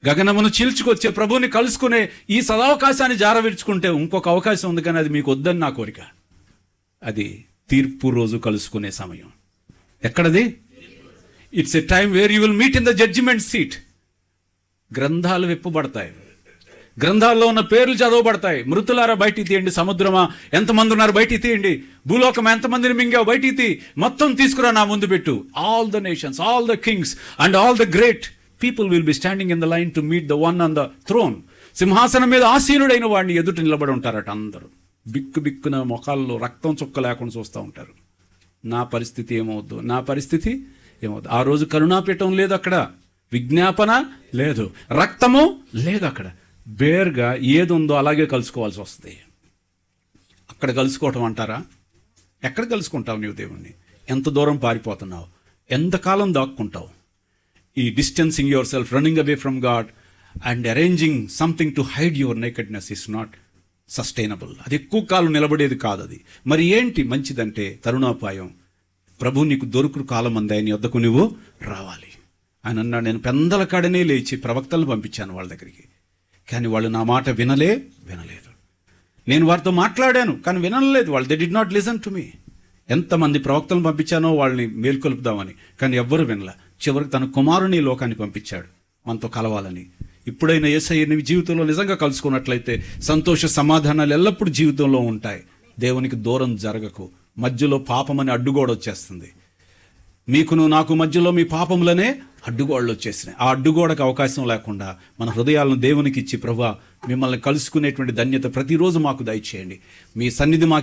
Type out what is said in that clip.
గగనమును చీల్చుకొచ్చే ప్రభువుని కలుసుకునే ఈ సదవకాశాన్ని జారవిడ్చుకుంటే ఇంకొక అవకాశం ఉంది, కానీ అది మీకు వద్దని నా కోరిక. అది తీర్పు రోజు కలుసుకునే సమయం. ఎక్కడది? It's a time where you will meet in the judgement seat. గ్రంథాలు విప్పబడతాయి, గ్రంథాల్లో ఉన్న పేర్లు చదవబడతాయి. మృతులారా బయటికి తీయండి, సముద్రమా ఎంతమంది ఉన్నారు బయటికి తీయండి, భూలోకం ఎంతమందిని మింగావు బయటికి తీ, మొత్తం తీసుకురా నా ముందు పెట్టు. All the nations, all the kings and all the great people will be standing in the line to meet the one on the throne. సింహాసనం మీద ఆసీనుడైన వాడిని ఎదుట నిలబడి ఉంటారట. అందరూ బిక్కు బిక్కున మొఖాల్లో రక్తం చుక్క లేకుండా చూస్తూ ఉంటారు. నా పరిస్థితి ఏమవుద్దు, నా పరిస్థితి ఏమవుద్దు. ఆ రోజు కరుణాపీఠం లేదు అక్కడ, విజ్ఞాపన లేదు, రక్తము లేదు అక్కడ. బేర్గా ఏది ఉందో అలాగే కలుసుకోవాల్సి వస్తుంది. అక్కడ కలుసుకోవటం అంటారా? ఎక్కడ కలుసుకుంటావు నీవు దేవుణ్ణి? ఎంత దూరం పారిపోతున్నావు? ఎంతకాలం దాక్కుంటావు? ఈ distancing your self, running away from God and arranging something to hide your nakedness is not sustainable. అది ఎక్కువ కాలం నిలబడేది కాదు. అది మరి ఏంటి మంచిదంటే తరుణోపాయం. ప్రభు నీకు దొరుకుడు కాలం అంది, ఆయన వద్దకు నువ్వు రావాలి. ఆయన అన్నాడు, నేను పెందల కాడనే లేచి ప్రవక్తలను పంపించాను వాళ్ళ దగ్గరికి, కానీ వాళ్ళు నా మాట వినలేదు. నేను వారితో మాట్లాడాను కానీ వినలేదు వాళ్ళు. They did not listen to me. ఎంతమంది ప్రవక్తలను పంపించానో వాళ్ళని మేల్కొలుపుదామని, కానీ ఎవ్వరు వినలా. చివరికి తన కుమారుని లోకాన్ని పంపించాడు మనతో కలవాలని. ఇప్పుడైనా యేసయ్య నీ జీవితంలో నిజంగా కలుసుకున్నట్లయితే సంతోష సమాధానాలు ఎల్లప్పుడూ జీవితంలో ఉంటాయి. దేవునికి దూరం జరగకు. మధ్యలో పాపమని అడ్డుగోడ వచ్చేస్తుంది. మీకును నాకు మధ్యలో మీ పాపములనే అడ్డుగోడలు వచ్చేసినాయి. ఆ అడ్డుగోడకు అవకాశం లేకుండా మన హృదయాలను దేవునికి ఇచ్చి, ప్రభువా మిమ్మల్ని కలుసుకునేటువంటి ధన్యత ప్రతిరోజు మాకు దయచేయండి. మీ సన్నిధి మాకు